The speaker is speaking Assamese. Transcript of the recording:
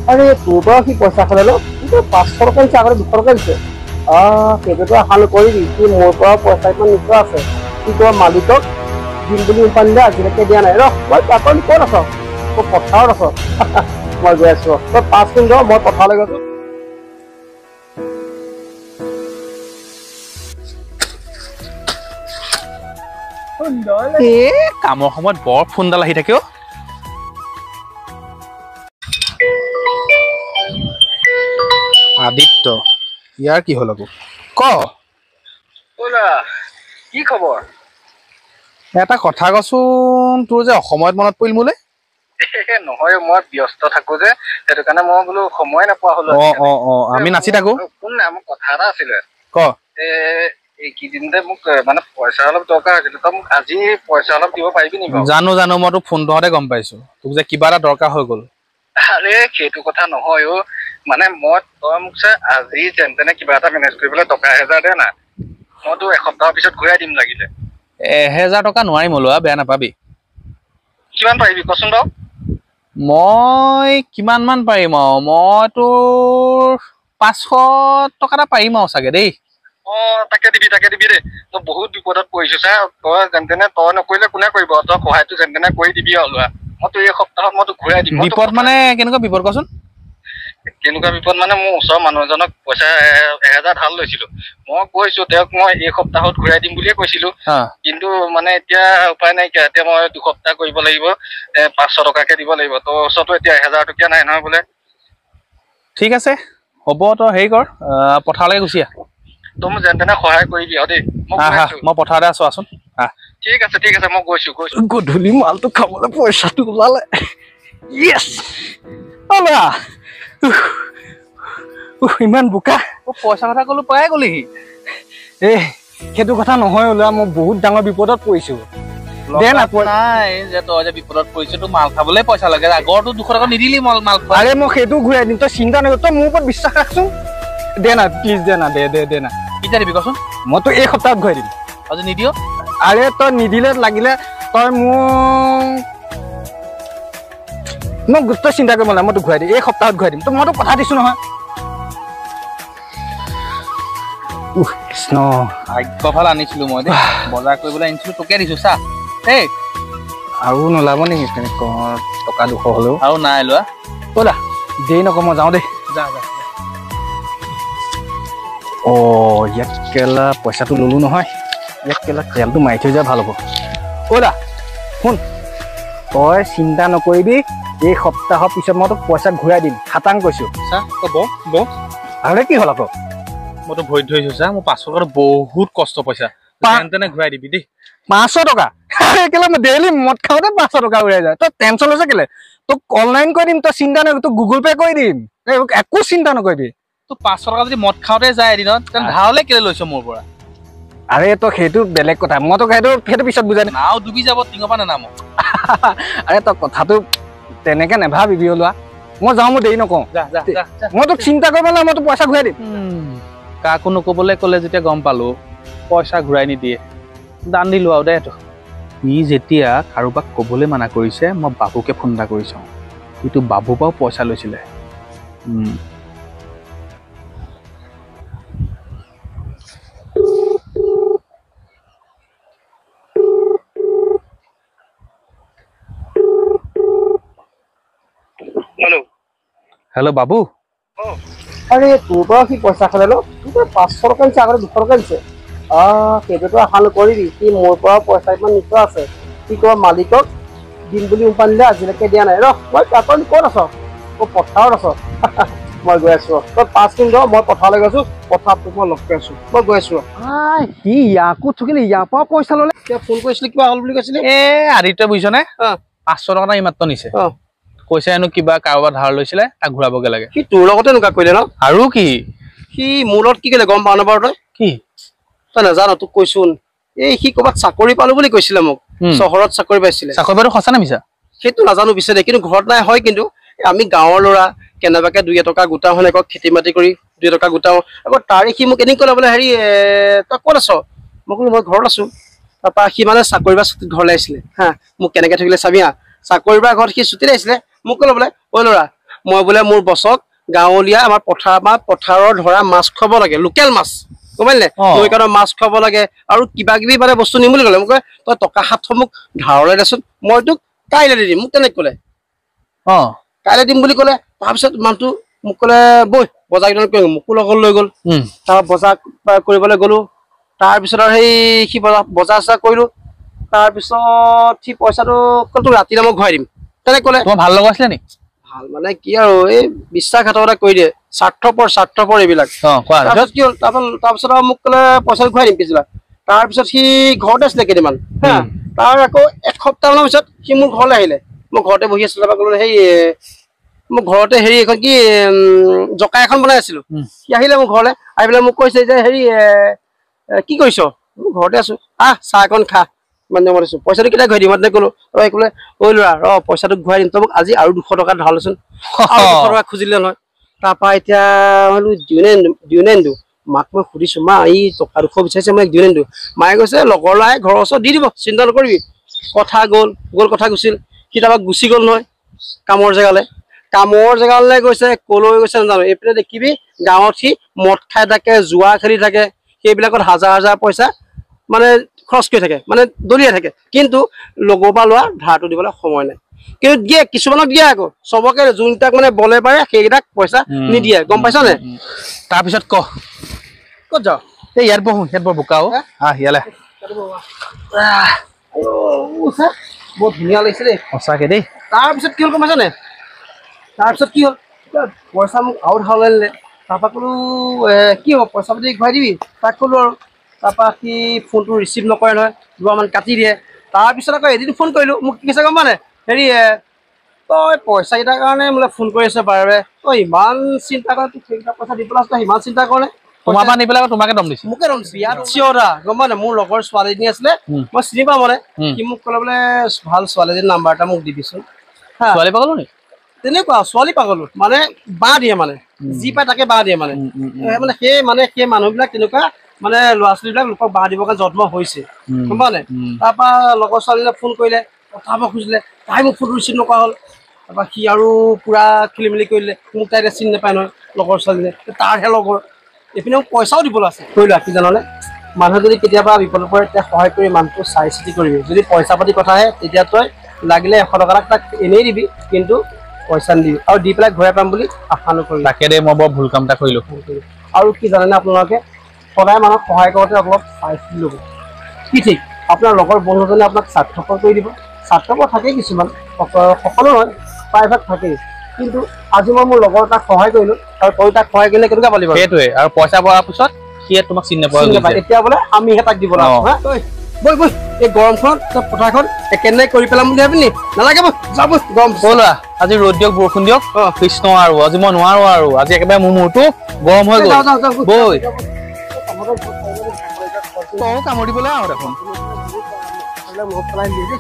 আৰে তোৰ পৰা কি পইচা খালে ন? কিন্তু 500 টকা দিছে, আগতে 200 টকা দিছে। সেইটোতো হাল কৰিবি, সি মোৰ পৰা পইচা ইমান নিচা আছে। সি তোৰ মালিকক দিম বুলি উপান দিয়া আজিলৈকে দিয়া নাই। মই তই ক'ত আছ? তই পথাৰত আছ। মই গৈ আছো, তই 5 মিনিট ৰ, মই পথাৰলৈ গৈছো। কামৰ সময়ত বৰ ফোনডাল আহি থাকে। আদিত্য, ইয়াৰ কি হ'ল আকৌ? ক কি খবৰ? এটা কথা কচোন, তোৰ যে অসমত মনত পৰিল মোলে? নহয়, মই ব্যস্ত থাকো যে, সেইটো কাৰণে মই বোলো সময় নাপোৱা হলো। আমি নাচি থাকো। শুন না, মোৰ কথা এটা আছিলে। ক। এইকেইদিনতে মোক মানে পইচা অলপ দৰকাৰ হৈছিলে, তই মোক আজি পইচা অলপ দিব পাৰিবি নেকি বাৰু? জানো মই তোক ফোন ধৰোঁতে গম পাইছো তোক যে কিবা এটা দৰকাৰ হৈ গ'ল। আৰে সেইটো কথা নহয় অ, মানে তই মোক আজি যেন তেনে কিবা এটা মেনেজ কৰিবলৈ টকা 1000 দে না, মই তোৰ এসপ্তাহৰ পিছত ঘূৰাই দিম লাগিলে। 1000 টকা নোৱাৰিম লোৱা, বেয়া নাপাবি। কিমান পাৰিবি কচোন বাৰু? মই কিমান মান পাৰিম আৰু, মই তোৰ 500 টকা এটা পাৰিম আৰু চাগে দেই। তাকে দিবি দেই, তই বহুত বিপদত পৰিছো চা। তই যেন তেনে তই নকৰিলে কোনে কৰিব? তই সহায়টো যেন তেনে কৰি দিবি আৰু লোৱা। মই তোৰ এই সপ্তাহত মই তোক ঘূৰাই দিম। বিপদ মানে কেনেকুৱা বিপদ কচোন? কেনেকুৱা বিপদ মানে, মোৰ ওচৰৰ মানুহ এজনক পইচা 1000 ধাৰ লৈছিলো। মই কৈছো তেওঁক মই এই সপ্তাহত ঘূৰাই দিম বুলিয়ে কৈছিলো, কিন্তু মানে এতিয়া উপায় নাইকিয়া। এতিয়া মই 2 সপ্তাহ কৰিব লাগিব, 500 টকাকে দিব লাগিব। তোৰ ওচৰতো এতিয়া 1000 টকীয়া নাই নহয় বোলে। ঠিক আছে, হ'ব, তই হেৰি কৰ, পথাৰলৈকে গুচি আহ। তই মোক যেন তেনে সহায় কৰিবি আৰু দেই। মই পথাৰতে আছো, আছোন। ঠিক আছে মই গৈছো। গধূলি মালটো খাবলৈ পইচাটো ওলালে। ইমান বোকা। পইচা কথা কলো পাই গলিহি। সেইটো কথা নহয় ওলোৱা, মই বহুত ডাঙৰ বিপদত পৰিছো। নাই যে তই যে বিপদত পৰিছ, তোৰ মাল খাবলৈ পইচা লাগে। আগৰটো 200 টকা নিদিলি মাল খোৱা। আৰে মই সেইটো ঘূৰাই দিম, তই চিন্তা নকৰ। তই মোৰ ওপৰত বিশ্বাস ৰাখচোন। দে না প্লিজ, দে না। কেতিয়া দিবি কচোন? মই তোক এই সপ্তাহত ঘূৰাই দিম। আজি নিদিয়? আৰে তই নিদিলে লাগিলে তই তই চিন্তা কৰিব নালাগে, মই তোক ঘূৰাই দিম। এই সপ্তাহত ঘূৰাই দিম। মই তোক কথা দিছো নহয়। কৃষ্ণ, ভাগ্য ভাল আনিছিলো মই দেই, বজাৰ কৰিবলৈ আনিছিলো, তোকে দিছো চা। আৰু নোলাব নেকি টকা 200 হলেও? আৰু নাই লোৱা। ব'লা, দেৰি নকওঁ, মই যাওঁ দেই। যা। ইয়াত কেলা পইচাটো ললো নহয়। ইয়াত কেলা তেলটো মাৰি থৈ যোৱা ভাল হ'ব। ব'লা, শুন, তই চিন্তা নকৰিবি। এই সপ্তাহৰ পিছত মই তোক পইচা ঘূৰাই দিম, খাটাং কৈছো। আৰে কি হ'ল আকৌ? মই তো ভৰি ধৰিছো চা, মোৰ 500 টকা বহুত কষ্ট পইচা, তেনে ঘূৰাই দিবি দেই। 500 টকা? কেলে মই ডেইলি মদ খাওঁতে 500 টকা উৰাই যায়। তই টেনচন লৈছ কেলে? তোক অনলাইন কৰি দিম, তই চিন্তা নকৰিবি। তোক গুগল পে' কৰি দিম, একো চিন্তা নকৰিবি। তোৰ 500 টকা যদি মদ খাওঁতে যায় এদিনত, তেনে ধাৰলে কেলে লৈছ মোৰ পৰা? আৰে তই সেইটো বেলেগ কথা, মই তোক সেইটো পিছত বুজাই দিম। নাও ডুবি যাব, টিঙৰ পৰা নানাম। আৰে তই কথাটো তেনেকে নেভাবিবি ওলোৱা। মই যাওঁ, মই দেৰি নকওঁ। মই তোক চিন্তা কৰিব নালাগে, মই তোক পইচা ঘূৰাই দিম। কাকো নকবলৈ ক'লে যেতিয়া গম পালো পইচা ঘূৰাই নিদিয়ে, দান দিলো আৰু দে। ই যেতিয়া কাৰোবাক ক'বলৈ মানা কৰিছে, মই বাবুকে ফোন এটা কৰি চাওঁ। ইটো বাবুৰ পৰাও পইচা লৈছিলে। হেল্ল' বাবু। আৰে তোৰ পৰা কি পইচা খালে ন? তোৰ 500 টকা দিছে, আগতে 200 টকা দিছে। সেইটোতো হাল কৰিবি, সি মোৰ পৰা পইচা ইমান নিচা আছে। সি তোৰ মালিকক দিম বুলি উপান দিয়া আজিলৈকে দিয়া নাই। মই তই ক'ত আছ? তই পথাৰত আছ। মই গৈ আছো, তই 5 মিনিট ৰ, মই পথাৰলৈ গৈছো। পথাৰত তোক মই লগ কৰি আছো, মই গৈ আছো। সি ইয়াকো থকিলে, ইয়াৰ পৰা পইচা ললে। ফোন কৰিছিলি, কিবা হ'ল বুলি কৈছিলি? আদিত্য বুজিছনে, 500 টকা এই মাত্ৰ নিছে। কৈছে হেনো কিবা কাৰোবাৰ ধাৰ লৈছিলে, তাক ঘূৰাবগে লাগে। সি তোৰ লগতে এনেকুৱা কৰিলে ন? আৰু কি সি মোৰ লগত কি কৰিলে গম পাৱ নাপাৱ তই? কি তই নাজান? তোক কৈছোন, সি ক'ৰবাত চাকৰি পালো বুলি কৈছিলে মোক। চহৰত চাকৰি পাইছিলে। চাকৰি পাইটো সঁচা নে মিছা? সেইটো নাজানো পিছে দে, কিন্তু ঘৰত নাই হয়। কিন্তু আমি গাঁৱৰ ল'ৰা, কেনেবাকে 2 টকা গোটাও, সেনেকৈ খেতি মাটি কৰি 2 টকা গোটাও। আকৌ তাৰে সি মোক এনেকৈ ক'লে বোলে, হেৰি তই ক'ত আছ? মই ক'লো মই ঘৰত আছো। তাৰপৰা সি মানে চাকৰি বা ছুটিত ঘৰলৈ আহিছিলে। মোক কেনেকৈ থাকিলে চাবি চাকৰি বা ঘৰত সি ছুটিত আহিছিলে। মোক ক'লে বোলে, অ' ল'ৰা মই বোলে মোৰ বছক গাঁৱলীয়া আমাৰ পথাৰৰ ধৰা মাছ খুৱাব লাগে লোকেল মাছ গম পালি নে নৈ কাণৰ মাছ খুৱাব লাগে আৰু কিবা কিবি মানে বস্তু নিম বুলি ক'লে মোক তই টকা 700 মোক ধাৰলৈ দেচোন মই তোক কাইলৈ দি দিম মোক তেনেকৈ ক'লে কাইলৈ দিম বুলি ক'লে তাৰপিছত মানুহটো মোক ক'লে বৈ বজাৰ কেইটামান কৰিম মোকো লগত লৈ গ'ল তাৰ বজাৰ কৰিবলৈ গ'লো তাৰপিছত আৰু সেই সি বজাৰ চজাৰ কৰিলোঁ তাৰপিছত সি পইচাটো তোক ৰাতিলৈ মই ঘূৰাই দিম তেনেকৈ ক'লে তোমাৰ ভাল লগা আছিলে নি ভাল মানে কি আৰু এই বিশ্বাসঘাতকতা কৰি দিয়ে স্বাৰ্থপৰ এইবিলাক তাৰপিছত কি হ'ল তাৰপিছত আৰু মোক ক'লে পইচাটো ঘূৰাই দিম পিছলা তাৰপিছত সি ঘৰতে আছিলে কেইদিনমান হা তাৰ আকৌ এসপ্তাহমানৰ পিছত সি মোৰ ঘৰলৈ আহিলে মই ঘৰতে বহি আছিলোঁ তাৰপৰা ক'লো সেই মোৰ ঘৰতে হেৰি এখন কি জকা এখন বনাই আছিলোঁ সি আহিলে মোৰ ঘৰলৈ আহি পেলাই মোক কৈছে যে হেৰি কি কৰিছ মই ঘৰতে আছোঁ চাহ অকণ খা মানে মই দিছোঁ পইচাটো কেতিয়া ঘূৰাই দিম মই ক'লো তই ক'লে ঐ ল'ৰা পইচাটো ঘূৰাই দিম তই মোক আজি আৰু 200 টকা ধাৰ লৈচোন আৰু 200 টকা খুজিলে নহয় তাৰপৰা এতিয়া মই দিওঁ নে নিদিওঁ মাক মই সুধিছোঁ মা এই টকা 200 বিচাৰিছে মই দিওঁ নে নিদিওঁ মায়ে কৈছে লগৰ ল'ৰাই ঘৰৰ ওচৰত দি দিব চিন্তা নকৰিবি কথা গ'ল কথা গুচিল সি তাৰপৰা গুচি গ'ল নহয় কামৰ জেগালৈ গৈছে ক'লৈ গৈছে নাজানো এইপিনে দেখিবি গাঁৱত সি মদ খাই থাকে জুৱা খেলি থাকে সেইবিলাকত হাজাৰ পইচা মানে খৰচ কৰি থাকে মানে দলিয়াই থাকে কিন্তু লগৰ পৰা লোৱা ধাৰটো দিবলৈ সময় নাই কিন্তু দিয়ে কিছুমানক দিয়ে আকৌ চবকে যোনটাক মানে বলে পাৰে সেইকেইটাক পইচা নিদিয়ে গম পাইছ নে তাৰপিছত ক'ত যাওঁ এই ইয়াত বৰ বোকা ইয়ালে বহুত ধুনীয়া লাগিছে দেই সঁচাকে দেই তাৰপিছত কি হ'ল গম পাইছ নে তাৰপিছত কি হ'ল পইচা মোক আৰু ধাৰলৈ নিলে তাৰপৰা ক'লো কি হ'ব পইচা পাতি ঘূৰাই দিবি তাক ক'লো আৰু তাৰপৰা সি ফোনটো ৰিচিভ নকৰে নহয় 2 মাহমান কাটি দিয়ে তাৰপিছত আকৌ এদিন ফোন কৰিলোঁ মোক কি কৈছে গম পানে হেৰি তই পইচাকেইটাৰ কাৰণে মোলৈ ফোন কৰি আছ বাৰে বাৰে তই ইমান চিন্তা কৰে তোক সেইকেইটা পইচা দি পেলাই তই ইমান চিন্তা কৰে তোমাৰ পৰা নি পেলাই তোমাকে দম দিছে মোকে দম দিছে ইয়াত চিঞৰা গম পানে মোৰ লগৰ ছোৱালীজনী আছিলে মই চিনি পাওঁ মানে সি মোক ক'লে বোলে ভাল ছোৱালীজনীৰ নাম্বাৰ এটা মোক দিবিচোন ছোৱালী পাগলো নি তেনেকুৱা ছোৱালী পাগলো মানে বাঁহ দিয়ে মানে যি পায় তাকে বাঁহ দিয়ে মানে সেই মানুহবিলাক তেনেকুৱা মানে ল'ৰা ছোৱালীবিলাক লোকক বাঁহ দিবৰ কাৰণে যত্ন হৈছে গম পাও নে তাৰপৰা লগৰ ছোৱালীজনীয়ে ফোন কৰিলে পঠাব খুজিলে তাই মোক ফোনটো ৰিচিভ নকৰা হ'ল তাৰপৰা সি আৰু পূৰা খেলি মেলি কৰিলে মোক তাই এতিয়া চিনি নাপায় নহয় লগৰ ছোৱালীজনীয়ে তাৰহে লগৰ এইপিনে মোক পইচাও দিবলৈ আছে কৰিলা কি জাননে মানুহে যদি কেতিয়াবা বিপদত পৰে তেতিয়া সহায় কৰি মানুহটো চাই চিতি কৰিবি যদি পইচা পাতি কথা আহে তেতিয়া তই লাগিলে 100 টকা তাক এনেই দিবি কিন্তু পইচা নিদিবি আৰু দি পেলাই ঘূৰাই পাম বুলি আশা নকৰিবি তাকে দেই মই বৰ ভুল কাম এটা কৰিলোঁ আৰু কি জানেনে আপোনালোকে সদায় মানুহক সহায় কৰোঁতে অলপ চাই চিতি ল'ব কি ঠিক আপোনাৰ লগৰ বন্ধুজনে আপোনাক স্বাৰ্থপৰ কৰি দিব স্বাৰ্থপৰ থাকেই কিছুমান সকলো নহয় প্ৰায়ভাগ থাকেই কিন্তু আজি মই মোৰ লগৰ তাক সহায় কৰিলোঁ আৰু তই তাক সহায় কৰিলে কেনেকুৱা পালিব সেইটোৱে আৰু পইচা পোৱাৰ পিছত সি তোমাক চিনি নাপায় এতিয়া বোলে আমিহে তাক দিব লাগিব বৈ এই গৰমখনত তই পথাৰখন একেদিনাই কৰি পেলাম বুলি ভাবিনি নালাগে বৈ যা বৈ গৰম ব'লা আজি ৰ'দ দিয়ক বৰষুণ দিয়ক কৃষ্ণ আৰু আজি মই নোৱাৰো আৰু আজি একেবাৰে মোৰ মূৰটো গৰম হৈ গ'ল বৈ তই কামুৰি দিবলৈ আহ দেখোন মনত পেলাই দিয়ে দেই